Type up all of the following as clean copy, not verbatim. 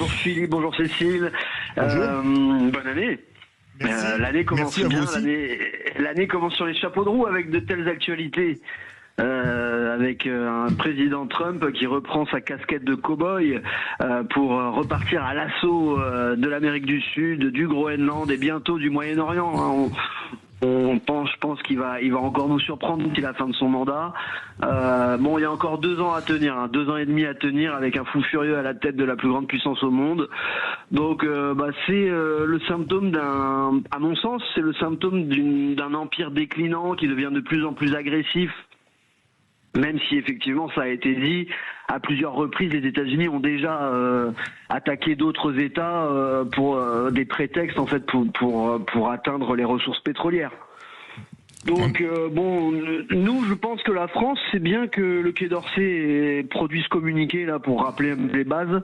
Bonjour Philippe, bonjour Cécile. Bonjour. Bonne année. Merci. L'année commence Merci à bien. vous aussi. L'année commence sur les chapeaux de roue avec de telles actualités. Avec un président Trump qui reprend sa casquette de cow-boy pour repartir à l'assaut de l'Amérique du Sud, du Groenland et bientôt du Moyen-Orient. Hein. Je pense qu'il va encore nous surprendre d'ici la fin de son mandat. Bon, il y a encore 2 ans à tenir, 2 ans et demi à tenir avec un fou furieux à la tête de la plus grande puissance au monde. Donc, c'est le symptôme à mon sens, c'est le symptôme d'un empire déclinant qui devient de plus en plus agressif. Même si effectivement ça a été dit à plusieurs reprises, les États-Unis ont déjà attaqué d'autres États pour des prétextes en fait pour atteindre les ressources pétrolières. Donc nous je pense que la France, c'est bien que le Quai d'Orsay produise communiqué là pour rappeler les bases.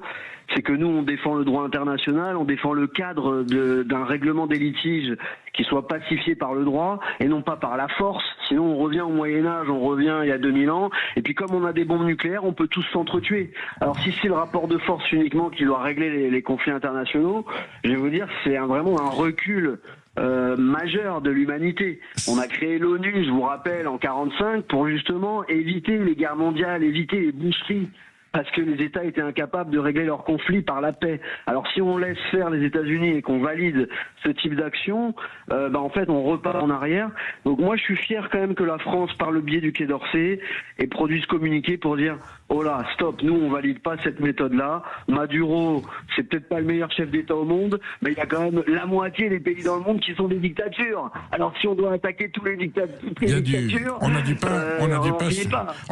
C'est que nous on défend le droit international, on défend le cadre d'un règlement des litiges qui soit pacifié par le droit et non pas par la force. Sinon on revient au Moyen-Âge, on revient il y a 2000 ans. Et puis comme on a des bombes nucléaires, on peut tous s'entretuer. Alors si c'est le rapport de force uniquement qui doit régler les conflits internationaux, je vais vous dire c'est vraiment un recul majeur de l'humanité. On a créé l'ONU, je vous rappelle, en 1945 pour justement éviter les guerres mondiales, éviter les boucheries. Parce que les États étaient incapables de régler leurs conflits par la paix. Alors si on laisse faire les États-Unis et qu'on valide ce type d'action, en fait on repart en arrière. Donc moi je suis fier quand même que la France, par le biais du Quai d'Orsay, ait produit ce communiqué pour dire oh là, stop, nous on valide pas cette méthode-là. Maduro, c'est peut-être pas le meilleur chef d'État au monde, mais il y a quand même la moitié des pays dans le monde qui sont des dictatures. Alors si on doit attaquer toutes les dictatures, on a du pain, on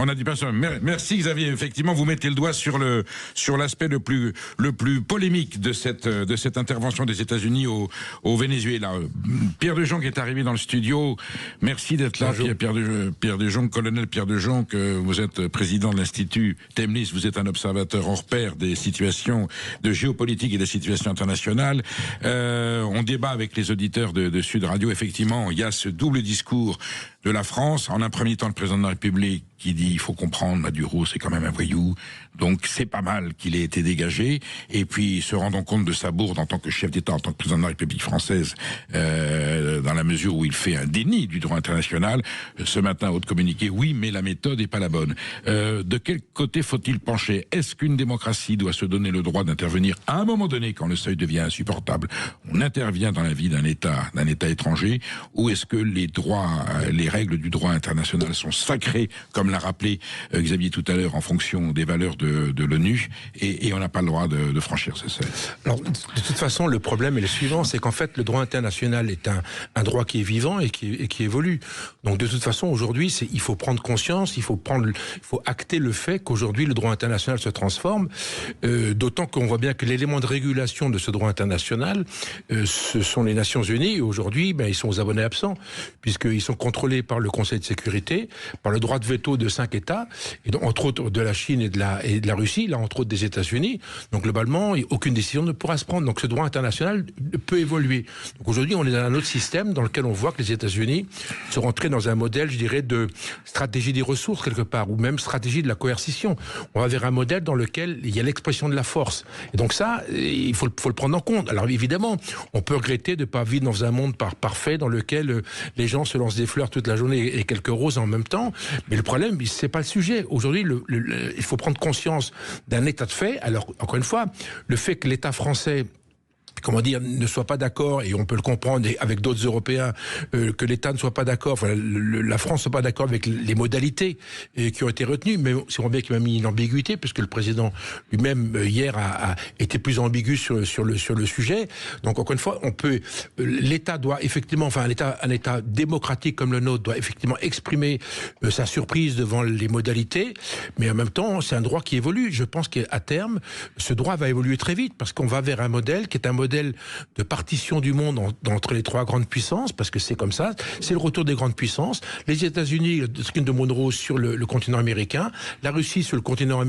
a du pain. Merci Xavier. Effectivement, vous mettez le doigt sur l'aspect le plus polémique de cette intervention des États-Unis au Venezuela. Pierre de Jonc est arrivé dans le studio. Merci d'être là. Pierre de Jonc, colonel Pierre de Jonc, vous êtes président de l'Institut Temlis, vous êtes un observateur hors pair des situations de géopolitique et des situations internationales. On débat avec les auditeurs de Sud Radio. Effectivement, il y a ce double discours de la France. En un premier temps, le président de la République qui dit il faut comprendre, Maduro c'est quand même un voyou, donc c'est pas mal qu'il ait été dégagé, et puis se rendant compte de sa bourde en tant que chef d'État, en tant que président de la République française, dans la mesure où il fait un déni du droit international. Ce matin, haute communiqué, oui, mais la méthode n'est pas la bonne. De quel côté faut-il pencher? Est-ce qu'une démocratie doit se donner le droit d'intervenir à un moment donné quand le seuil devient insupportable? On intervient dans la vie d'un État étranger, ou est-ce que les règles du droit international sont sacrées, comme l'a rappelé Xavier tout à l'heure, en fonction des valeurs de l'ONU, et on n'a pas le droit de franchir ce seuil? Alors, de toute façon, le problème est le suivant, c'est qu'en fait, le droit international est un droit qui est vivant et qui évolue. Donc, de toute façon, aujourd'hui, il faut prendre conscience, il faut acter le fait qu'aujourd'hui, le droit international se transforme, d'autant qu'on voit bien que l'élément de régulation de ce droit international, ce sont les Nations Unies, et aujourd'hui, ils sont aux abonnés absents, puisqu'ils sont contrôlés par le Conseil de sécurité, par le droit de veto de 5 États, et donc, entre autres de la Chine et de la Russie, là entre autres des États-Unis. Donc globalement, aucune décision ne pourra se prendre. Donc ce droit international peut évoluer. Donc aujourd'hui, on est dans un autre système dans lequel on voit que les États-Unis sont rentrés dans un modèle, je dirais, de stratégie des ressources quelque part, ou même stratégie de la coercition. On va vers un modèle dans lequel il y a l'expression de la force. Et donc ça, il faut le prendre en compte. Alors évidemment, on peut regretter de ne pas vivre dans un monde parfait dans lequel les gens se lancent des fleurs toute la journée et quelques roses en même temps. Mais le problème, c'est pas le sujet. Aujourd'hui, il faut prendre conscience d'un état de fait. Alors, encore une fois, le fait que l'État français ne soit pas d'accord, et on peut le comprendre avec d'autres Européens, que l'État ne soit pas d'accord, la France ne soit pas d'accord avec les modalités qui ont été retenues, mais c'est bien qu'il m'a mis une ambiguïté, puisque le président lui-même, hier, a été plus ambigu sur le sujet. Donc, encore une fois, l'État doit effectivement, un État démocratique comme le nôtre doit effectivement exprimer sa surprise devant les modalités, mais en même temps, c'est un droit qui évolue. Je pense qu'à terme, ce droit va évoluer très vite, parce qu'on va vers un modèle qui est un modèle modèle de partition du monde entre les trois grandes puissances, parce que c'est comme ça, c'est le retour des grandes puissances. Les États-Unis, le doctrine de Monroe sur le continent américain, la Russie sur le continent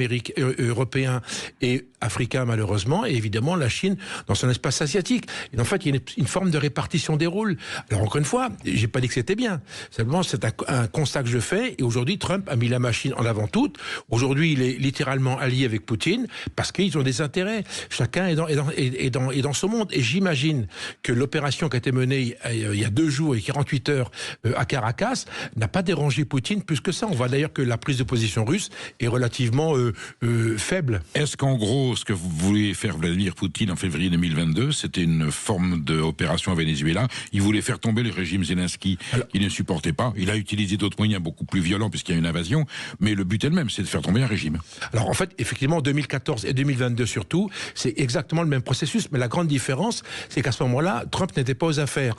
européen et africain malheureusement, et évidemment la Chine dans son espace asiatique. Et en fait, il y a une forme de répartition des rôles. Alors encore une fois, j'ai pas dit que c'était bien. Simplement, c'est un constat que je fais. Et aujourd'hui, Trump a mis la machine en avant toute. Aujourd'hui, il est littéralement allié avec Poutine parce qu'ils ont des intérêts. Chacun est dans son monde. Et j'imagine que l'opération qui a été menée il y a 2 jours et 48 heures à Caracas n'a pas dérangé Poutine plus que ça. On voit d'ailleurs que la prise de position russe est relativement faible. Est-ce qu'en gros, ce que vous vouliez faire Vladimir Poutine en février 2022, c'était une forme d'opération au Venezuela? Il voulait faire tomber le régime Zelensky, qu'il ne supportait pas. Il a utilisé d'autres moyens beaucoup plus violents puisqu'il y a une invasion, mais le but est le même, c'est de faire tomber un régime. Alors en fait, effectivement, en 2014 et 2022 surtout, c'est exactement le même processus, mais la grande différence, c'est qu'à ce moment-là, Trump n'était pas aux affaires.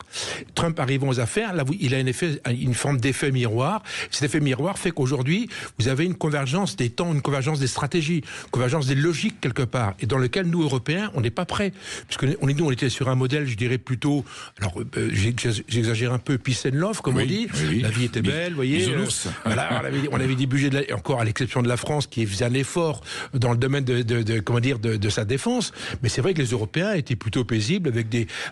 Trump arrivant aux affaires, là, il a une forme d'effet miroir. Cet effet miroir fait qu'aujourd'hui, vous avez une convergence des temps, une convergence des stratégies, une convergence des logiques quelque part, et dans lequel nous, Européens, on n'est pas prêts. Puisque on était sur un modèle, je dirais plutôt, alors j'exagère un peu, peace and love, comme on dit. Oui. La vie était belle, vous voyez. Voilà, on avait des budgets, encore à l'exception de la France, qui faisait un effort dans le domaine de sa défense. Mais c'est vrai que les Européens étaient plutôt paisibles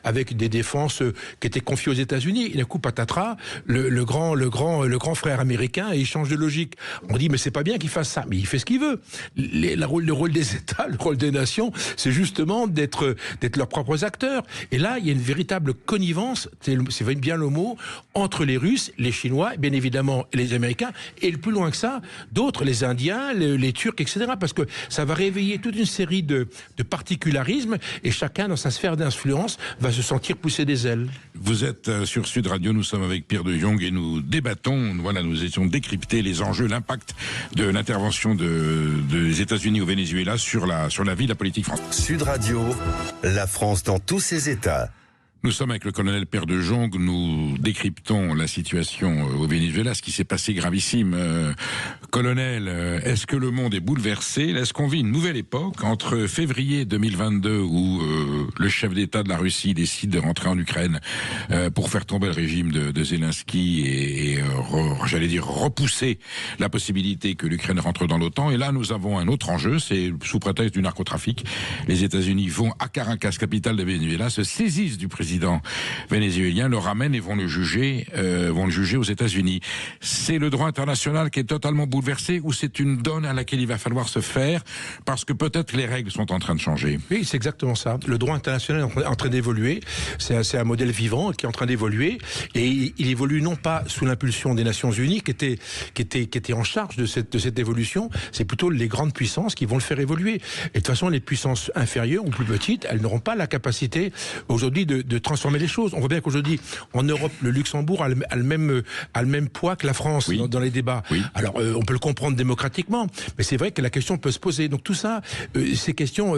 avec des défenses qui étaient confiées aux États-Unis. Et d'un coup, patatras, le grand frère américain, et il change de logique. On dit, mais c'est pas bien qu'il fasse ça. Mais il fait ce qu'il veut. Le rôle des États, le rôle des nations, c'est justement d'être leurs propres acteurs. Et là, il y a une véritable connivence, c'est bien le mot, entre les Russes, les Chinois, bien évidemment, et les Américains, et le plus loin que ça, d'autres, les Indiens, les Turcs, etc. Parce que ça va réveiller toute une série de particularismes, et chacun, dans sa sphère d'influence, va se sentir pousser des ailes. Vous êtes sur Sud Radio, nous sommes avec Pierre de Jong, et nous débattons, nous essayons de décrypter les enjeux, l'impact de l'intervention des États-Unis au Venezuela sur la vie de la politique française. Sud Radio, la France dans tous ses états. Nous sommes avec le colonel Pierre de Jong, nous décryptons la situation au Venezuela, ce qui s'est passé gravissime. Colonel, est-ce que le monde est bouleversé? Est-ce qu'on vit une nouvelle époque entre février 2022 où le chef d'État de la Russie décide de rentrer en Ukraine pour faire tomber le régime de Zelensky et j'allais dire repousser la possibilité que l'Ukraine rentre dans l'OTAN? Et là, nous avons un autre enjeu, c'est sous prétexte du narcotrafic. Les États-Unis vont à Caracas, capitale de Venezuela, se saisissent du président vénézuélien, le ramènent et vont le juger aux États-Unis. C'est le droit international qui est totalement bouleversé, ou c'est une donne à laquelle il va falloir se faire parce que peut-être les règles sont en train de changer? Oui, c'est exactement ça. Le droit international est en train d'évoluer. C'est un modèle vivant qui est en train d'évoluer, et il évolue non pas sous l'impulsion des Nations Unies qui étaient en charge de cette évolution. C'est plutôt les grandes puissances qui vont le faire évoluer. Et de toute façon, les puissances inférieures ou plus petites, elles n'auront pas la capacité aujourd'hui de transformer les choses. On voit bien qu'aujourd'hui, en Europe, le Luxembourg a le même poids que la France dans les débats. Oui. Alors, on peut le comprendre démocratiquement, mais c'est vrai que la question peut se poser. Donc tout ça, ces questions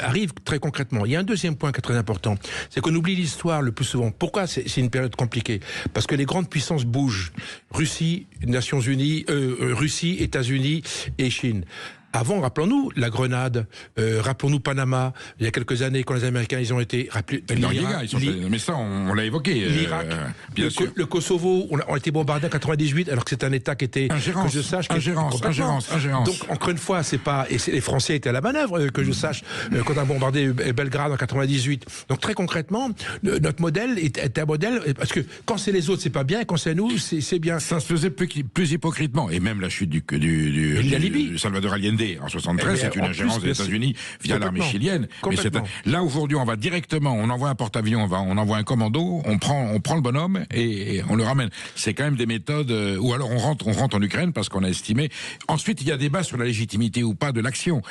arrivent très concrètement. Il y a un deuxième point qui est très important, c'est qu'on oublie l'histoire le plus souvent. Pourquoi c'est une période compliquée? Parce que les grandes puissances bougent. Russie, Nations Unies, Russie, États-Unis et Chine. Avant, rappelons-nous la Grenade, rappelons-nous Panama, il y a quelques années, quand les Américains ils ont été rappelés. Mais ça, on l'a évoqué. L'Irak, bien sûr. Le Kosovo, on a été bombardé en 98, alors que c'est un État qui était, ingérence, que je sache, ingérence. Donc encore une fois, c'est pas, et les Français étaient à la manœuvre, que je sache, quand on a bombardé Belgrade en 98. Donc très concrètement, notre modèle est un modèle, parce que quand c'est les autres, c'est pas bien, et quand c'est nous, c'est bien. Ça se faisait plus hypocritement, et même la chute du Salvador Allende en 73, c'est une ingérence des États-Unis via l'armée chilienne. Mais là aujourd'hui, on va directement, on envoie un porte-avions, on envoie un commando, on prend le bonhomme et on le ramène. C'est quand même des méthodes. Ou alors on rentre en Ukraine parce qu'on a estimé. Ensuite, il y a débat sur la légitimité ou pas de l'action.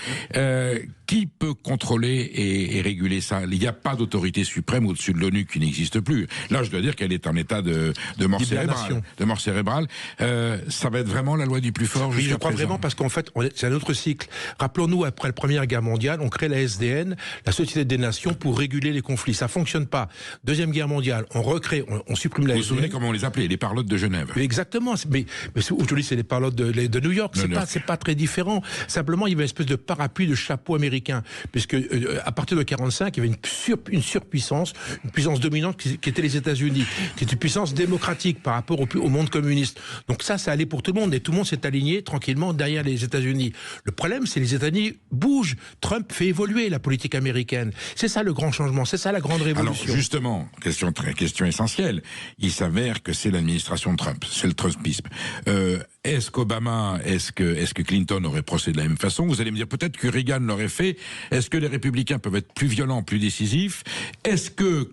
Qui peut contrôler et réguler ça? Il n'y a pas d'autorité suprême au-dessus de l'ONU qui n'existe plus. Là, je dois dire qu'elle est en état de mort cérébrale. Ça va être vraiment la loi du plus fort. Oui, je crois vraiment, parce qu'en fait, c'est un autre cycle. Rappelons-nous, après la Première Guerre mondiale, on crée la SDN, la Société des Nations, pour réguler les conflits. Ça fonctionne pas. Deuxième Guerre mondiale, on recrée, on supprime la SDN. Vous vous souvenez comment on les appelait? Les parlottes de Genève. Mais exactement. Mais aujourd'hui, c'est les parlottes de New York. C'est pas très différent. Simplement, il y avait une espèce de parapluie de chapeau américain américain, puisque à partir de 1945, il y avait une surpuissance, une puissance dominante qui était les États-Unis, qui est une puissance démocratique par rapport au monde communiste. Donc ça allait pour tout le monde, et tout le monde s'est aligné tranquillement derrière les États-Unis. Le problème, c'est que les États-Unis bougent. Trump fait évoluer la politique américaine. C'est ça le grand changement, c'est ça la grande révolution. Alors justement, question essentielle, il s'avère que c'est l'administration de Trump, c'est le Trumpisme. Est-ce qu'Obama, est-ce que Clinton aurait procédé de la même façon? Vous allez me dire peut-être que Reagan l'aurait fait. Est-ce que les républicains peuvent être plus violents, plus décisifs? Est-ce que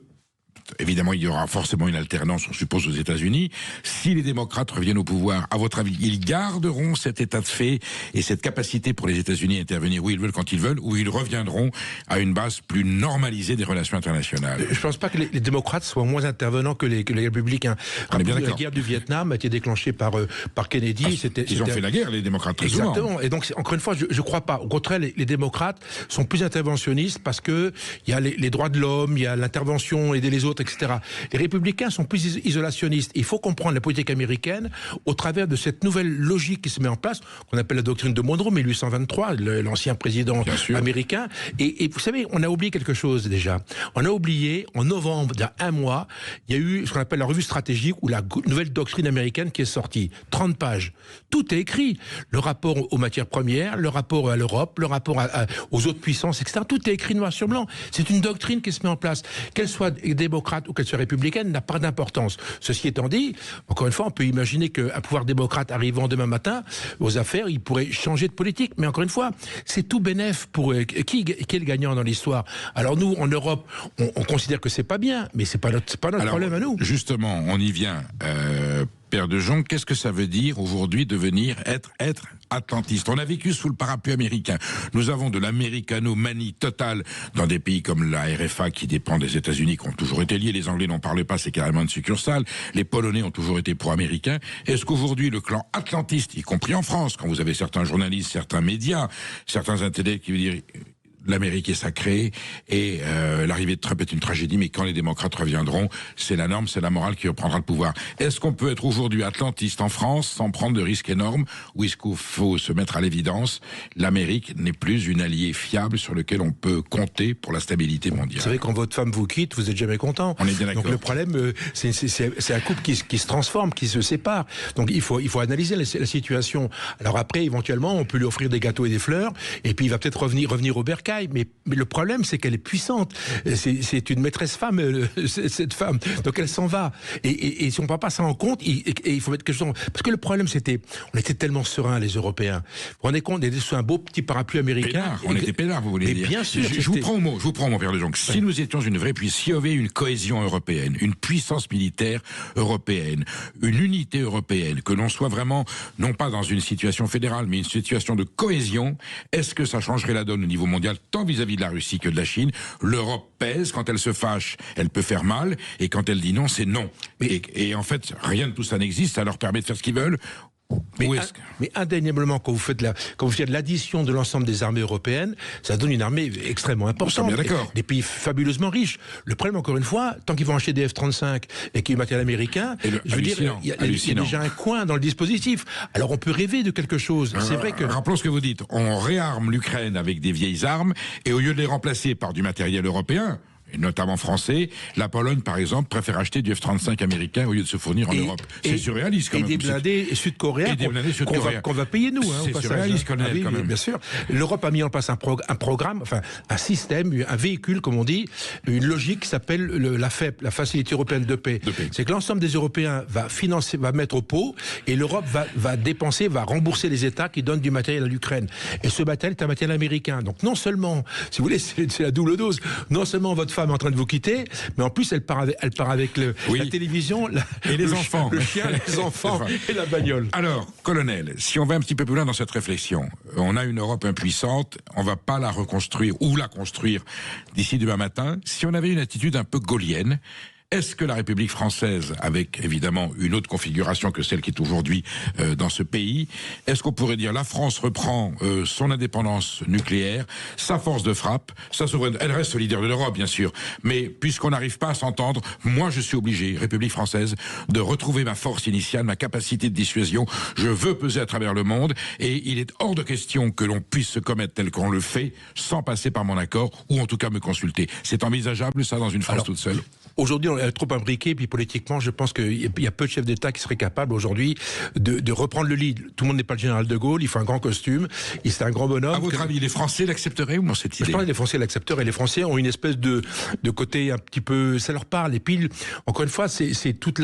évidemment, il y aura forcément une alternance, on suppose, aux États-Unis. Si les démocrates reviennent au pouvoir, à votre avis, ils garderont cet état de fait et cette capacité pour les États-Unis à intervenir où ils veulent, quand ils veulent, ou ils reviendront à une base plus normalisée des relations internationales? Je ne pense pas que les démocrates soient moins intervenants que les républicains. On est bien d'accord. La guerre du Vietnam a été déclenchée par Kennedy. Ils ont fait la guerre, les démocrates, très souvent. Exactement. Et donc, encore une fois, je ne crois pas. Au contraire, les démocrates sont plus interventionnistes parce qu'il y a les droits de l'homme, il y a l'intervention, aider les autres, etc. Les républicains sont plus isolationnistes. Il faut comprendre la politique américaine au travers de cette nouvelle logique qui se met en place, qu'on appelle la doctrine de Monroe, 1823, l'ancien président américain. Et vous savez, on a oublié quelque chose déjà. On a oublié, en novembre, il y a un mois, il y a eu ce qu'on appelle la revue stratégique ou la nouvelle doctrine américaine qui est sortie. 30 pages. Tout est écrit. Le rapport aux matières premières, le rapport à l'Europe, le rapport aux autres puissances, etc. Tout est écrit noir sur blanc. C'est une doctrine qui se met en place. Qu'elle soit démocrate ou qu'elle soit républicaine n'a pas d'importance. Ceci étant dit, encore une fois, on peut imaginer qu'un pouvoir démocrate arrivant demain matin aux affaires, il pourrait changer de politique. Mais encore une fois, c'est tout bénef pour qui est le gagnant dans l'histoire. Alors nous, en Europe, on considère que c'est pas bien, mais c'est pas notre problème à nous. Justement, on y vient. Père de Jong, qu'est-ce que ça veut dire aujourd'hui devenir être atlantiste? On a vécu sous le parapluie américain. Nous avons de l'américano-manie totale dans des pays comme la RFA qui dépend des États-Unis, qui ont toujours été liés. Les Anglais n'en parlent pas, c'est carrément une succursale. Les Polonais ont toujours été pro-américains. Est-ce qu'aujourd'hui le clan atlantiste, y compris en France, quand vous avez certains journalistes, certains médias, certains intellectuels qui veulent dire l'Amérique est sacrée et l'arrivée de Trump est une tragédie, mais quand les démocrates reviendront, c'est la norme, c'est la morale qui reprendra le pouvoir. Est-ce qu'on peut être aujourd'hui atlantiste en France sans prendre de risques énormes, ou est-ce qu'il faut se mettre à l'évidence, l'Amérique n'est plus une alliée fiable sur lequel on peut compter pour la stabilité mondiale? Vous savez, quand votre femme vous quitte, vous n'êtes jamais content. On est bien d'accord. Donc le problème, c'est un couple qui se transforme, qui se sépare. Donc il faut analyser la situation. Alors après, éventuellement, on peut lui offrir des gâteaux et des fleurs, et puis il va peut-être revenir au bercail. Mais le problème, c'est qu'elle est puissante. C'est une maîtresse femme, cette femme. Donc elle s'en va. Et si on ne prend pas ça en compte, il faut mettre quelque chose. Parce que le problème, on était tellement sereins, les Européens. Vous vous rendez compte, on était sous un beau petit parapluie américain. On était peinards, vous voulez dire. Bien sûr. Je vous prends au mot, Père de Jong. Si nous étions une vraie puissance, s'il y avait une cohésion européenne, une puissance militaire européenne, une unité européenne, que l'on soit vraiment, non pas dans une situation fédérale, mais une situation de cohésion, est-ce que ça changerait la donne au niveau mondial, tant vis-à-vis de la Russie que de la Chine? L'Europe pèse, quand elle se fâche, elle peut faire mal, et quand elle dit non, c'est non. Et en fait, rien de tout ça n'existe, ça leur permet de faire ce qu'ils veulent. Mais indéniablement, quand vous faites l'addition de l'ensemble des armées européennes, ça donne une armée extrêmement importante. Bien d'accord. Des pays fabuleusement riches. Le problème, encore une fois, tant qu'ils vont acheter des F-35 et qu'il y a du matériel américain, je veux dire, il y a déjà un coin dans le dispositif. Alors on peut rêver de quelque chose. C'est vrai que... Rappelons ce que vous dites. On réarme l'Ukraine avec des vieilles armes, et au lieu de les remplacer par du matériel européen, et notamment français, la Pologne, par exemple, préfère acheter du F-35 américain au lieu de se fournir en Europe. C'est surréaliste, quand même. Et des blindés sud-coréens qu'on va payer, nous. C'est surréaliste, quand même. Bien sûr. L'Europe a mis en place un programme, enfin, un système, un véhicule, comme on dit, une logique qui s'appelle la FEP, la Facilité Européenne de Paix. C'est que l'ensemble des Européens va financer, va mettre au pot, et l'Europe va dépenser, va rembourser les États qui donnent du matériel à l'Ukraine. Et ce matériel est un matériel américain. Donc non seulement, si vous voulez, c'est la double dose, non seulement votre femme est en train de vous quitter, mais en plus elle part avec la télévision et les enfants, le chien, les enfants et la bagnole. Alors, colonel, si on va un petit peu plus loin dans cette réflexion, on a une Europe impuissante, on va pas la reconstruire ou la construire d'ici demain matin. Si on avait une attitude un peu gaullienne, Est-ce que la République française, avec évidemment une autre configuration que celle qui est aujourd'hui dans ce pays, est-ce qu'on pourrait dire la France reprend son indépendance nucléaire, sa force de frappe, sa souveraineté, elle reste leader de l'Europe bien sûr, mais puisqu'on n'arrive pas à s'entendre, moi je suis obligé, République française, de retrouver ma force initiale, ma capacité de dissuasion, je veux peser à travers le monde, et il est hors de question que l'on puisse se commettre tel qu'on le fait, sans passer par mon accord, ou en tout cas me consulter. C'est envisageable ça dans une France toute seule? Aujourd'hui, on est trop imbriqué, puis politiquement, je pense qu'il y a peu de chefs d'État qui seraient capables aujourd'hui de reprendre le lead. Tout le monde n'est pas le général de Gaulle, il faut un grand costume, c'est un grand bonhomme. À votre avis, les Français l'accepteraient ou non cette idée? Je pense que les Français l'accepteraient. Les Français ont une espèce de côté un petit peu, ça leur parle. Et puis, encore une fois, c'est toute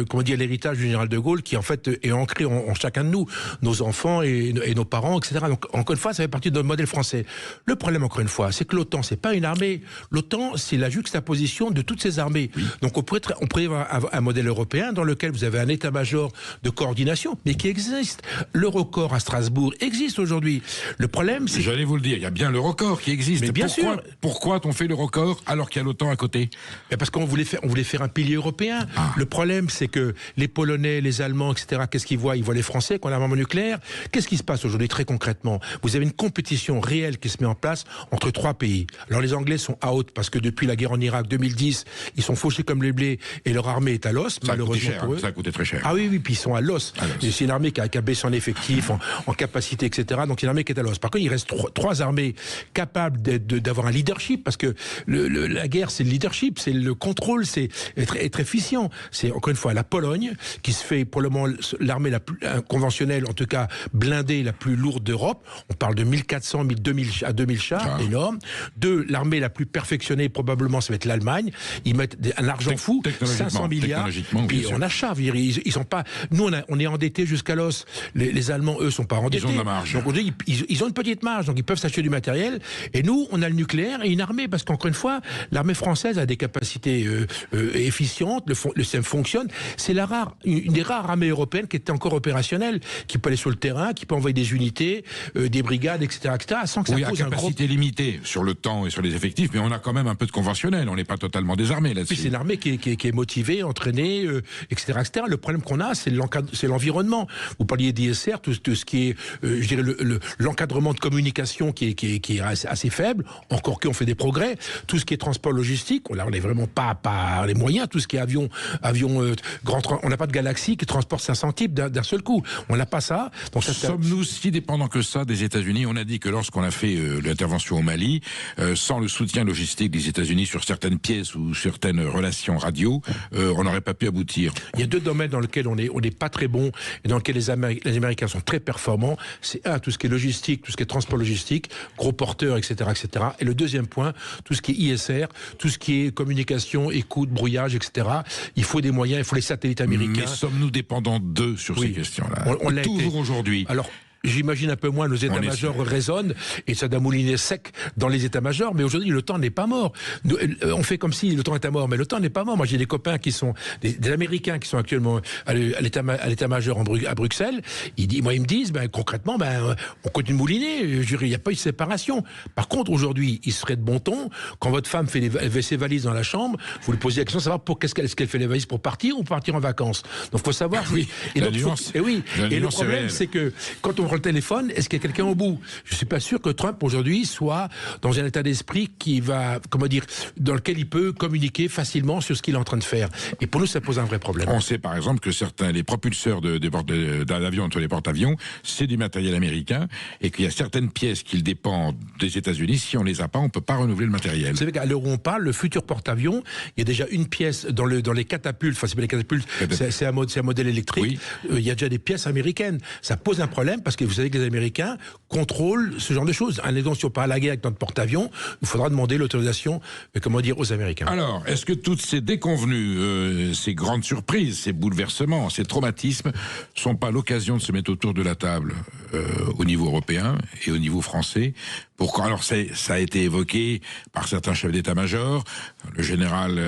comment dire, l'héritage du général de Gaulle qui en fait est ancré en chacun de nous, nos enfants et nos parents, etc. Donc, encore une fois, ça fait partie de notre modèle français. Le problème, encore une fois, c'est que l'OTAN, c'est pas une armée. L'OTAN, c'est la juxtaposition de toutes ces armées. Oui. Donc, on pourrait avoir un modèle européen dans lequel vous avez un état-major de coordination, mais qui existe. L'Eurocorps à Strasbourg existe aujourd'hui. Le problème, c'est... J'allais vous le dire, il y a bien l'Eurocorps qui existe. Mais bien sûr. Pourquoi on fait l'Eurocorps alors qu'il y a l'OTAN à côté? Parce qu'on voulait faire un pilier européen. Ah. Le problème, c'est que les Polonais, les Allemands, etc., qu'est-ce qu'ils voient? Ils voient les Français qu'on a un armement nucléaire. Qu'est-ce qui se passe aujourd'hui très concrètement? Vous avez une compétition réelle qui se met en place entre 3 pays. Alors les Anglais sont out parce que depuis la guerre en Irak 2010, ils sont fauchés comme les blés et leur armée est à l'os, malheureusement pour eux. Ça a coûté très cher. Ah oui, puis ils sont à l'os. C'est une armée qui a baissé en effectif, en capacité, etc. Donc c'est une armée qui est à l'os. Par contre, il reste 3 armées capables d'avoir un leadership, parce que la guerre, c'est le leadership, c'est le contrôle, c'est être efficient. C'est encore une fois la Pologne, qui se fait pour le moment l'armée la plus conventionnelle, en tout cas blindée, la plus lourde d'Europe. On parle de 1400, 2000 à 2000 chars, énorme. 2, l'armée la plus perfectionnée, probablement, ça va être l'Allemagne. Ils mettent un argent fou, 500 milliards. Puis on achète. Ils sont pas. Nous, on est endettés jusqu'à l'os. Les Allemands, eux, sont pas endettés. Ils ont de la marge. Donc aujourd'hui, ils ont une petite marge, donc ils peuvent s'acheter du matériel. Et nous, on a le nucléaire et une armée, parce qu'encore une fois, l'armée française a des capacités efficientes. Le système fonctionne. C'est une des rares armées européennes qui était encore opérationnelle, qui peut aller sur le terrain, qui peut envoyer des unités, des brigades, etc., sans que ça pose un gros... capacité limitée sur le temps et sur les effectifs, mais on a quand même un peu de conventionnel. On n'est pas totalement désarmé là-dessus. Oui, c'est une armée qui est motivée, entraînée, etc., etc. Le problème qu'on a, c'est l'environnement. Vous parliez d'ISR, tout ce qui est, je dirais, l'encadrement de communication qui est assez faible, encore qu'on fait des progrès. Tout ce qui est transport logistique, là, on n'est vraiment pas les moyens. Tout ce qui est avion, on n'a pas de Galaxy qui transporte 500 types d'un seul coup. On n'a pas ça. Donc sommes-nous si dépendants que ça des États-Unis? On a dit que lorsqu'on a fait l'intervention au Mali, sans le soutien logistique des États-Unis sur certaines pièces ou certaines relations radio, on n'aurait pas pu aboutir. Il y a 2 domaines dans lesquels on n'est pas très bon et dans lesquels les Américains sont très performants. C'est tout ce qui est logistique, tout ce qui est transport logistique, gros porteurs, etc., etc. Et le deuxième point, tout ce qui est ISR, tout ce qui est communication, écoute, brouillage, etc. Il faut des moyens, il faut les satellites américains. Mais sommes-nous dépendants d'eux sur ces questions-là? On l'a toujours aujourd'hui. Alors, j'imagine un peu moins nos états-majors résonnent et ça mouliné sec dans les états-majors, mais aujourd'hui le temps n'est pas mort. On fait comme si le temps était mort, mais le temps n'est pas mort. Moi j'ai des copains qui sont des Américains qui sont actuellement à l'état-major à Bruxelles. Ils me disent concrètement on continue de mouliner. Il n'y a pas eu de séparation. Par contre aujourd'hui il serait de bon ton quand votre femme fait ses valises dans la chambre, vous lui posez la question de savoir est-ce qu'elle fait les valises pour partir ou pour partir en vacances. Donc faut savoir. Oui. Et le problème c'est que quand on le téléphone, est-ce qu'il y a quelqu'un au bout? Je ne suis pas sûr que Trump aujourd'hui soit dans un état d'esprit qui va, dans lequel il peut communiquer facilement sur ce qu'il est en train de faire. Et pour nous, ça pose un vrai problème. On sait par exemple que les propulseurs d'avions entre les porte-avions, c'est du matériel américain et qu'il y a certaines pièces qui dépendent des États-Unis. Si on les a pas, on peut pas renouveler le matériel. Vous savez qu'à l'heure où on parle, le futur porte-avions, il y a déjà une pièce dans les catapultes. Enfin, c'est pas les catapultes, c'est un modèle électrique. Oui. Il y a déjà des pièces américaines. Ça pose un problème parce que vous savez que les Américains contrôlent ce genre de choses. Si on part à la guerre avec notre porte-avions, il faudra demander l'autorisation, aux Américains. Alors, est-ce que toutes ces déconvenues, ces grandes surprises, ces bouleversements, ces traumatismes, sont pas l'occasion de se mettre autour de la table au niveau européen et au niveau français Pourquoi? Alors ça a été évoqué par certains chefs d'état-major. Le général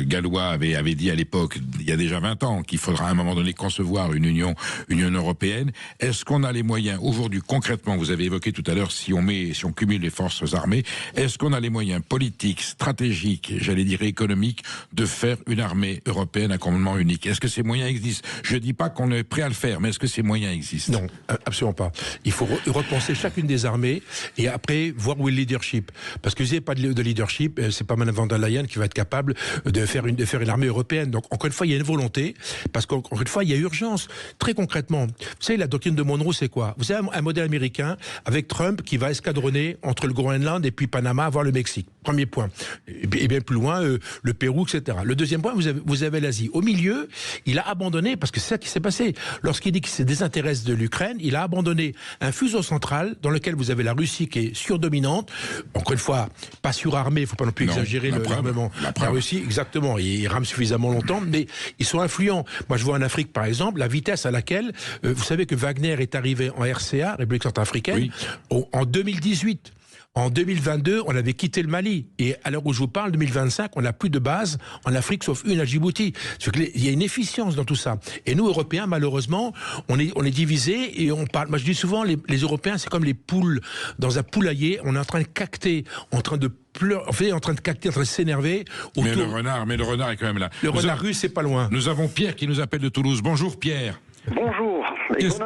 Gallois avait dit à l'époque, il y a déjà 20 ans, qu'il faudra à un moment donné concevoir une Union européenne. Est-ce qu'on a les moyens aujourd'hui, concrètement, vous avez évoqué tout à l'heure, si on cumule les forces armées, est-ce qu'on a les moyens politiques, stratégiques, j'allais dire économiques, de faire une armée européenne à commandement unique? Est-ce que ces moyens existent? Je dis pas qu'on est prêt à le faire, mais est-ce que ces moyens existent? Non, absolument pas. Il faut repenser chacune des armées et après voir où est le leadership. Parce que si il n'y a pas de leadership, c'est pas Mme von der Leyen qui va être capable de faire une armée européenne. Donc encore une fois, il y a une volonté, parce qu'encore une fois, il y a urgence. Très concrètement, vous savez, la doctrine de Monroe, c'est quoi? Vous avez un modèle américain avec Trump qui va escadronner entre le Groenland et puis Panama, voire le Mexique. Premier point. Et bien plus loin, le Pérou, etc. Le deuxième point, vous avez l'Asie. Au milieu, il a abandonné, parce que c'est ça qui s'est passé. Lorsqu'il dit qu'il se désintéresse de l'Ukraine, il a abandonné un fuseau central dans lequel vous avez la Russie qui est surdominante. Encore une fois, pas surarmée, il ne faut pas non plus exagérer l'armement. La Russie, exactement, ils rament suffisamment longtemps, mais ils sont influents. Moi, je vois en Afrique, par exemple, la vitesse à laquelle, vous savez que Wagner est arrivé en RCA, République centrafricaine, en 2018. En 2022, on avait quitté le Mali. Et à l'heure où je vous parle, 2025, on n'a plus de base en Afrique, sauf une à Djibouti. Il y a une efficience dans tout ça. Et nous, Européens, malheureusement, on est divisés et on parle. Moi, je dis souvent, les Européens, c'est comme les poules dans un poulailler. On est en train de cacter, en train de pleurer, en train de s'énerver. Mais le renard est quand même là. Le renard russe, c'est pas loin. Nous avons Pierre qui nous appelle de Toulouse. Bonjour Pierre. Bonjour.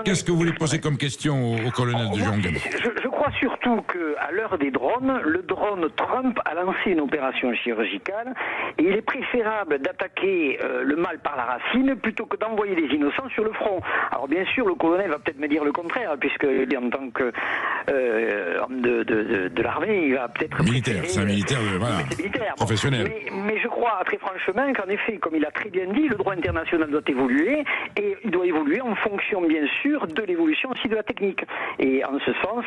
Qu'est-ce que vous voulez poser comme question au colonel de Jong? Je crois surtout qu'à l'heure des drones, le drone Trump a lancé une opération chirurgicale et il est préférable d'attaquer le mal par la racine plutôt que d'envoyer des innocents sur le front. Alors bien sûr, le colonel va peut-être me dire le contraire, puisque en tant que homme de l'armée, il va peut-être militaire, c'est un militaire, voilà, professionnel. Mais je crois très franchement qu'en effet, comme il a très bien dit, le droit international doit évoluer et il doit évoluer en fonction bien sûr de l'évolution aussi de la technique. Et en ce sens,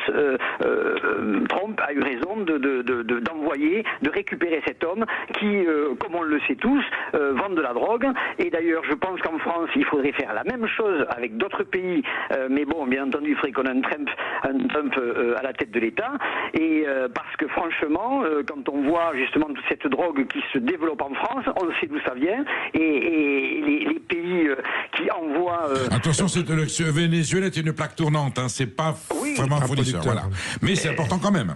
Trump a eu raison d'envoyer, de récupérer cet homme qui, comme on le sait tous, vend de la drogue. Et d'ailleurs, je pense qu'en France, il faudrait faire la même chose avec d'autres pays. Mais bon, bien entendu, il faudrait qu'on ait un Trump à la tête de l'État. Et parce que franchement, quand on voit justement toute cette drogue qui se développe en France, on sait d'où ça vient. Et les pays qui envoient... Attention, le Venezuela est une plaque tournante, hein, c'est pas vraiment fournisseur, voilà. Mais c'est important quand même.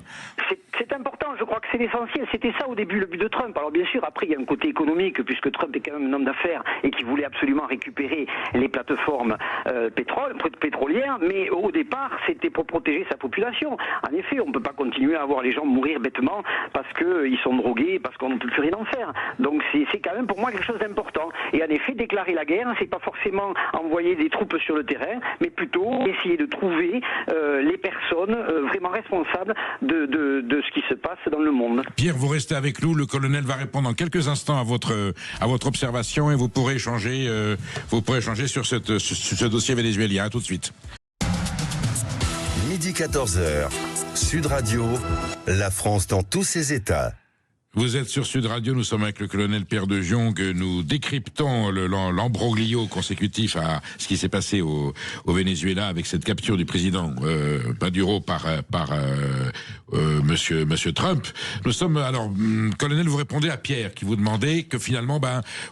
C'est important, je crois que c'est l'essentiel. C'était ça au début le but de Trump. Alors bien sûr, après il y a un côté économique, puisque Trump est quand même un homme d'affaires et qui voulait absolument récupérer les plateformes pétrolières, mais au départ, c'était pour protéger sa population. En effet, on ne peut pas continuer à voir les gens mourir bêtement parce qu'ils sont drogués, parce qu'on ne peut plus rien en faire. Donc c'est quand même pour moi quelque chose d'important. Et en effet, déclarer la guerre, c'est pas forcément envoyer des troupes sur le terrain, mais plutôt essayer de trouver les personnes vraiment responsables de ce qui se passe dans le monde. Pierre, vous restez avec nous. Le colonel va répondre en quelques instants à votre observation et vous pourrez échanger sur ce dossier vénézuélien. À tout de suite. Midi 14h, Sud Radio, la France dans tous ses états. Vous êtes sur Sud Radio, nous sommes avec le colonel Pierre de Jong, nous décryptons l'embroglio consécutif à ce qui s'est passé au Venezuela avec cette capture du président Maduro par monsieur Trump. Nous sommes, alors, colonel, vous répondez à Pierre qui vous demandait que finalement,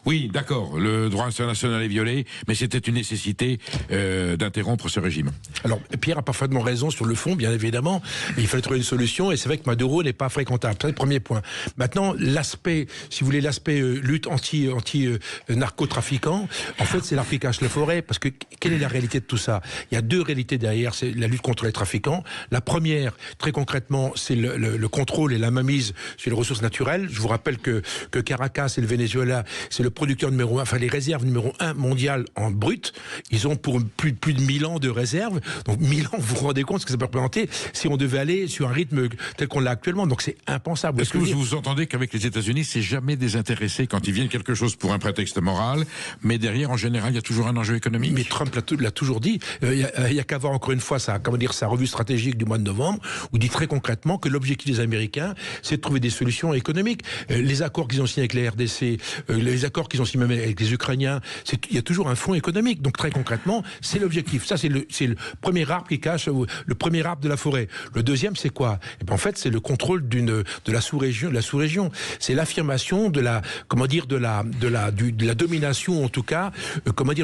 oui, d'accord, le droit international est violé, mais c'était une nécessité d'interrompre ce régime. Alors, Pierre a parfaitement raison sur le fond, bien évidemment. Il fallait trouver une solution et c'est vrai que Maduro n'est pas fréquentable. C'est le premier point. Maintenant, l'aspect, si vous voulez, l'aspect lutte anti-narcotrafiquant, en fait, c'est l'arbre qui cache la forêt, parce que quelle est la réalité de tout ça? Il y a deux réalités derrière, c'est la lutte contre les trafiquants. La première, très concrètement, c'est le contrôle et la mainmise sur les ressources naturelles. Je vous rappelle que Caracas et le Venezuela, c'est le producteur numéro 1, enfin les réserves numéro 1 mondial en brut. Ils ont pour plus de 1000 ans de réserves. Donc 1000 ans, vous vous rendez compte ce que ça peut représenter si on devait aller sur un rythme tel qu'on l'a actuellement. Donc c'est impensable. Est-ce que vous entendez entendez qu'avec les États-Unis, c'est jamais désintéressé quand ils viennent quelque chose pour un prétexte moral, mais derrière, en général, il y a toujours un enjeu économique. Mais Trump l'a toujours dit. Il y a qu'à voir encore une fois sa revue stratégique du mois de novembre, où il dit très concrètement que l'objectif des Américains, c'est de trouver des solutions économiques. Les accords qu'ils ont signés avec les RDC, les accords qu'ils ont signés même avec les Ukrainiens, il y a toujours un fonds économique. Donc très concrètement, c'est l'objectif. Ça, c'est le premier arbre qui cache le premier arbre de la forêt. Le deuxième, c'est quoi? Et ben, en fait, c'est le contrôle de la sous-région. C'est l'affirmation de la domination, en tout cas,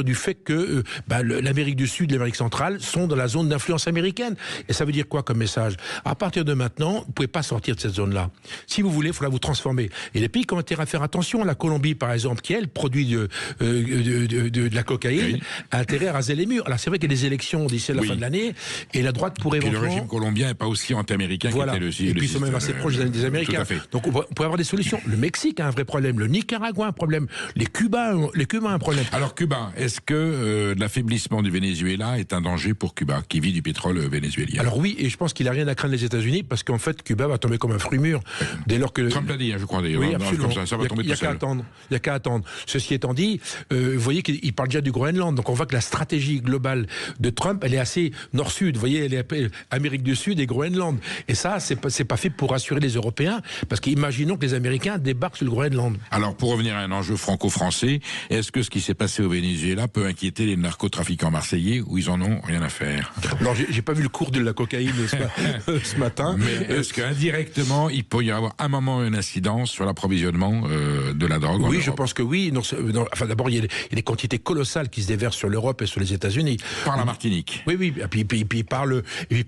du fait que l'Amérique du Sud et l'Amérique centrale sont dans la zone d'influence américaine. Et ça veut dire quoi comme message? À partir de maintenant, vous ne pouvez pas sortir de cette zone-là. Si vous voulez, il faudra vous transformer. Et les pays qui ont intérêt à faire attention, la Colombie, par exemple, qui, elle, produit de la cocaïne, a intérêt à raser les murs. Alors, c'est vrai qu'il y a des élections d'ici à la fin de l'année, et la droite pourrait éventuellement... Et le régime colombien n'est pas aussi anti-américain qu'était le Et puis, ils sont même assez proches des Américains. Donc, on pourrait avoir des solutions. Le Mexique a un vrai problème. Le Nicaragua a un problème. Les Cubains ont un problème. Alors, Cuba, est-ce que l'affaiblissement du Venezuela est un danger pour Cuba, qui vit du pétrole vénézuélien? Alors oui, et je pense qu'il n'a rien à craindre les États-Unis, parce qu'en fait, Cuba va tomber comme un fruit mûr dès lors que... Trump l'a dit, je crois, d'ailleurs. Oui, absolument. Comme ça va tomber tout seul. Il n'y a qu'à attendre. Ceci étant dit, vous voyez qu'il parle déjà du Groenland, donc on voit que la stratégie globale de Trump, elle est assez nord-sud. Vous voyez, elle est Amérique du Sud et Groenland. Et ça, c'est pas fait pour rassurer les Européens, parce qu'imaginons que les Américains débarquent sur le Groenland. Alors, pour revenir à un enjeu franco-français, est-ce que ce qui s'est passé au Venezuela peut inquiéter les narcotrafiquants marseillais, où ils en ont rien à faire? Alors, j'ai pas vu le cours de la cocaïne ce matin. Mais est-ce qu'indirectement, il peut y avoir un moment une incidence sur l'approvisionnement de la drogue? Oui, je pense que oui. Enfin, d'abord, il y a des quantités colossales qui se déversent sur l'Europe et sur les États-Unis. Par la Martinique. Oui. Et puis par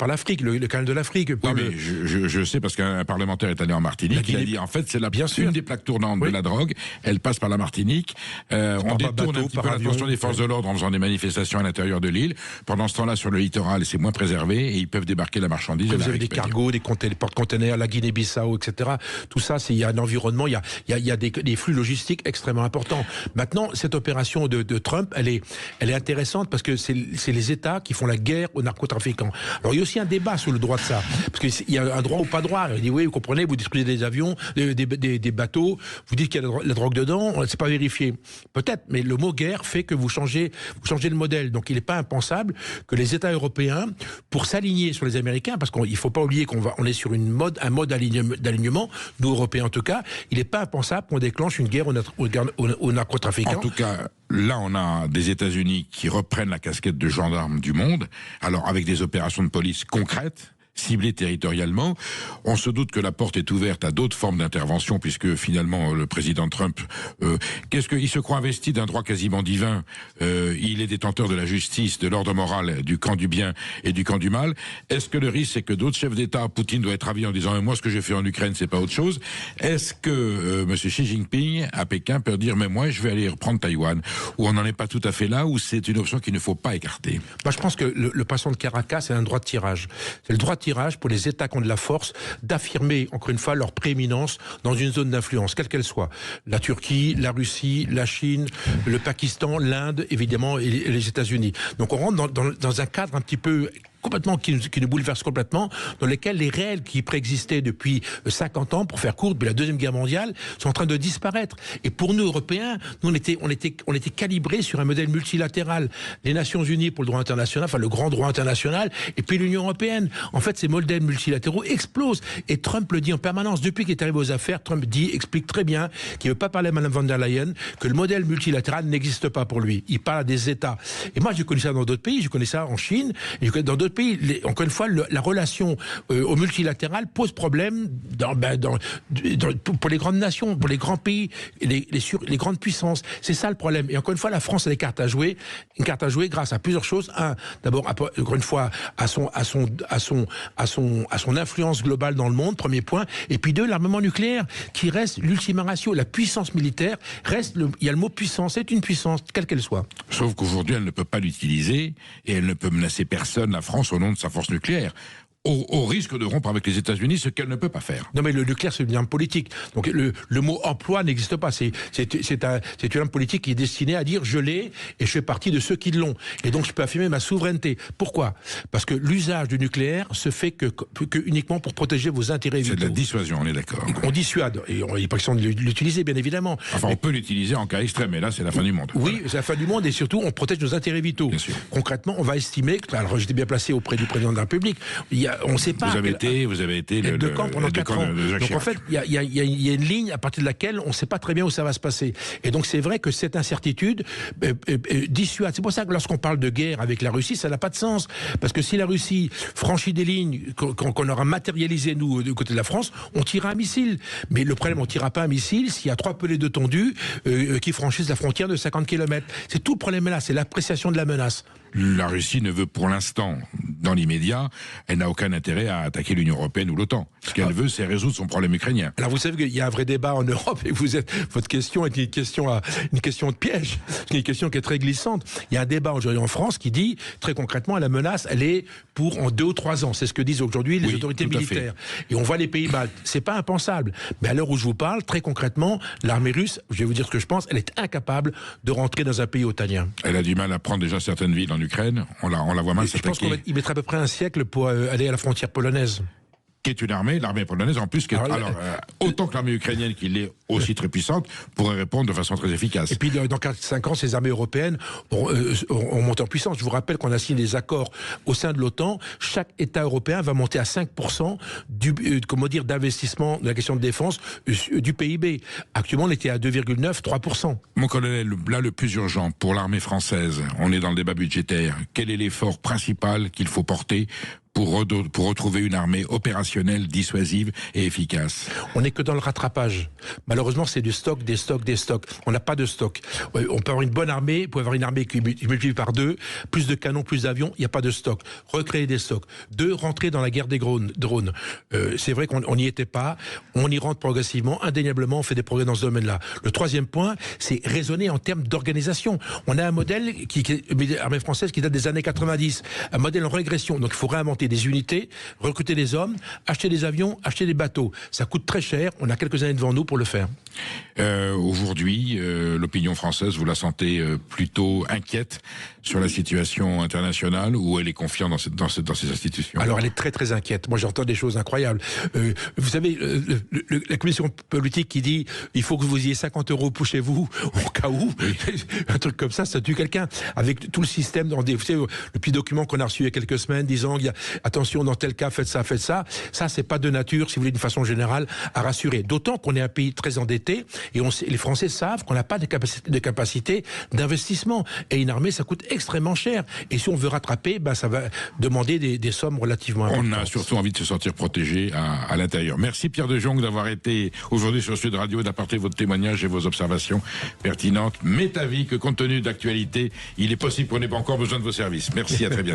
l'Afrique, le canal de l'Afrique. Oui, mais je sais parce qu'un parlementaire est allé en Martinique. Il a dit en fait c'est une des plaques tournantes de la drogue. Elle passe par la Martinique. On détourne un petit peu l'attention des forces de l'ordre en faisant des manifestations à l'intérieur de l'île. Pendant ce temps-là, sur le littoral, c'est moins préservé et ils peuvent débarquer la marchandise. Vous avez des cargos, des porte-containers, la Guinée-Bissau, etc. Tout ça, il y a un environnement, il y a des flux logistiques extrêmement importants. Maintenant, cette opération de Trump, elle est intéressante parce que c'est les États qui font la guerre aux narcotrafiquants. Alors, il y a aussi un débat sur le droit de ça. Parce qu'il y a un droit ou pas droit. Il dit, oui, vous comprenez, vous détruisez des avions, des bateaux, vous dites qu'il y a la drogue dedans, c'est pas vérifié. Peut-être, mais le mot guerre fait que vous changez le modèle. Donc, il n'est pas impensable que les États européens, pour s'aligner sur les Américains, parce qu'il ne faut pas oublier qu'on est sur un mode d'alignement, nous Européens en tout cas, il n'est pas impensable qu'on déclenche une guerre aux narcotrafiquants. En tout cas, là, on a des États-Unis qui reprennent la casquette de gendarme du monde, alors avec des opérations de police concrètes, ciblés territorialement. On se doute que la porte est ouverte à d'autres formes d'intervention, puisque finalement le président Trump, il se croit investi d'un droit quasiment divin. Il est détenteur de la justice, de l'ordre moral, du camp du bien et du camp du mal. Est-ce que le risque, c'est que d'autres chefs d'État, Poutine doit être ravi en disant moi, ce que j'ai fait en Ukraine, c'est pas autre chose? Est-ce que Monsieur Xi Jinping à Pékin peut dire mais moi, je vais aller reprendre Taïwan? Ou on n'en est pas tout à fait là, ou c'est une option qu'il ne faut pas écarter? Moi, je pense que le passant de Caracas, c'est un droit de tirage. C'est le droit de tirage pour les États qui ont de la force d'affirmer, encore une fois, leur prééminence dans une zone d'influence, quelle qu'elle soit. La Turquie, la Russie, la Chine, le Pakistan, l'Inde, évidemment, et les États-Unis. Donc on rentre dans un cadre un petit peu complètement, qui nous bouleverse complètement, dans lesquels les règles qui préexistaient depuis 50 ans, pour faire court, depuis la Deuxième Guerre mondiale, sont en train de disparaître. Et pour nous, Européens, nous, on était calibrés sur un modèle multilatéral. Les Nations Unies pour le droit international, enfin le grand droit international, et puis l'Union Européenne. En fait, ces modèles multilatéraux explosent. Et Trump le dit en permanence. Depuis qu'il est arrivé aux affaires, Trump explique très bien qu'il ne veut pas parler à Mme von der Leyen, que le modèle multilatéral n'existe pas pour lui. Il parle à des États. Et moi, je connais ça dans d'autres pays. Je connais ça en Chine, et je connais dans d'autres pays. Encore une fois, la relation au multilatéral pose problème pour les grandes nations, pour les grands pays, les grandes puissances. C'est ça le problème. Et encore une fois, la France a des cartes à jouer. Une carte à jouer grâce à plusieurs choses. D'abord, encore une fois, à son influence globale dans le monde, premier point. Et puis deux, l'armement nucléaire, qui reste l'ultima ratio. La puissance militaire reste, il y a le mot puissance, c'est une puissance, quelle qu'elle soit. Sauf qu'aujourd'hui, elle ne peut pas l'utiliser et elle ne peut menacer personne, la France, au nom de sa force nucléaire. au risque de rompre avec les États-Unis, ce qu'elle ne peut pas faire. Non, mais le nucléaire, c'est une arme politique. Donc le mot emploi n'existe pas. C'est une arme politique qui est destinée à dire je l'ai et je fais partie de ceux qui l'ont. Et donc je peux affirmer ma souveraineté. Pourquoi ? Parce que l'usage du nucléaire se fait que uniquement pour protéger vos intérêts vitaux. C'est de la dissuasion, on est d'accord. On dissuade. Et il n'est pas question de l'utiliser, bien évidemment. Enfin, on peut l'utiliser en cas extrême, mais là, c'est la fin du monde. Oui, voilà. C'est la fin du monde et surtout, on protège nos intérêts vitaux. Bien sûr. Concrètement, on va estimer que, alors j'étais bien placé auprès du président de la République, on ne sait pas. Vous avez été de camp pendant 4 ans. Donc en fait, il y a une ligne à partir de laquelle on ne sait pas très bien où ça va se passer. Et donc c'est vrai que cette incertitude dissuade. C'est pour ça que lorsqu'on parle de guerre avec la Russie, ça n'a pas de sens. Parce que si la Russie franchit des lignes qu'on aura matérialisées, nous, du côté de la France, on tirera un missile. Mais le problème, on ne tirera pas un missile s'il y a 3 pelés de tondu qui franchissent la frontière de 50 km. C'est tout le problème là, c'est l'appréciation de la menace. La Russie ne veut pour l'instant, dans l'immédiat, elle n'a aucun intérêt à attaquer l'Union européenne ou l'OTAN. Ce qu'elle veut, c'est résoudre son problème ukrainien. Alors vous savez qu'il y a un vrai débat en Europe et votre question est une question de piège, une question qui est très glissante. Il y a un débat aujourd'hui en France qui dit, très concrètement, la menace, elle est pour en 2 ou 3 ans. C'est ce que disent aujourd'hui les autorités militaires. Et on voit les pays baltes. C'est pas impensable. Mais à l'heure où je vous parle, très concrètement, l'armée russe, je vais vous dire ce que je pense, elle est incapable de rentrer dans un pays otanien. Elle a du mal à prendre déjà certaines villes en Ukraine. On la voit mal s'attaquer. Je pense qu'il mettrait à peu près un siècle pour aller à la frontière polonaise. Qui est une l'armée polonaise en plus, autant que l'armée ukrainienne qui l'est aussi très puissante, pourrait répondre de façon très efficace. Et puis dans 4-5 ans, ces armées européennes ont monté en puissance. Je vous rappelle qu'on a signé des accords au sein de l'OTAN. Chaque État européen va monter à 5% d'investissement de la question de défense du PIB. Actuellement, on était à 2,9-3%. Mon colonel, là le plus urgent pour l'armée française, on est dans le débat budgétaire. Quel est l'effort principal qu'il faut porter pour retrouver une armée opérationnelle, dissuasive et efficace? On n'est que dans le rattrapage. Malheureusement, c'est du stock, des stocks. On n'a pas de stock. On peut avoir une bonne armée, on peut avoir une armée qui multiplie par 2, plus de canons, plus d'avions, il n'y a pas de stock. Recréer des stocks. 2, rentrer dans la guerre des drones. C'est vrai qu'on n'y était pas. On y rentre progressivement. Indéniablement, on fait des progrès dans ce domaine-là. Le 3e point, c'est raisonner en termes d'organisation. On a un modèle armée française qui date des années 90. Un modèle en régression. Donc il faut réinventer des unités, recruter des hommes, acheter des avions, acheter des bateaux. Ça coûte très cher, on a quelques années devant nous pour le faire. Aujourd'hui, l'opinion française, vous la sentez plutôt inquiète sur la situation internationale ou elle est confiante dans ces institutions? Alors elle est très très inquiète. Moi j'entends des choses incroyables. Vous savez, la commission politique qui dit il faut que vous ayez 50 € pour chez vous, au cas où, un truc comme ça tue quelqu'un. Avec tout le système, vous savez, le petit document qu'on a reçu il y a quelques semaines disant attention, dans tel cas, faites ça. Ça, c'est pas de nature, si vous voulez, d'une façon générale, à rassurer. D'autant qu'on est un pays très endetté et les Français savent qu'on n'a pas de capacité d'investissement. Et une armée, ça coûte extrêmement cher. Et si on veut rattraper, ça va demander des sommes relativement importantes. On a surtout envie de se sentir protégé à l'intérieur. Merci Pierre de Jong d'avoir été aujourd'hui sur Sud Radio et d'apporter votre témoignage et vos observations pertinentes. M'est avis que compte tenu d'actualité, il est possible qu'on n'ait pas encore besoin de vos services. Merci, à très bientôt.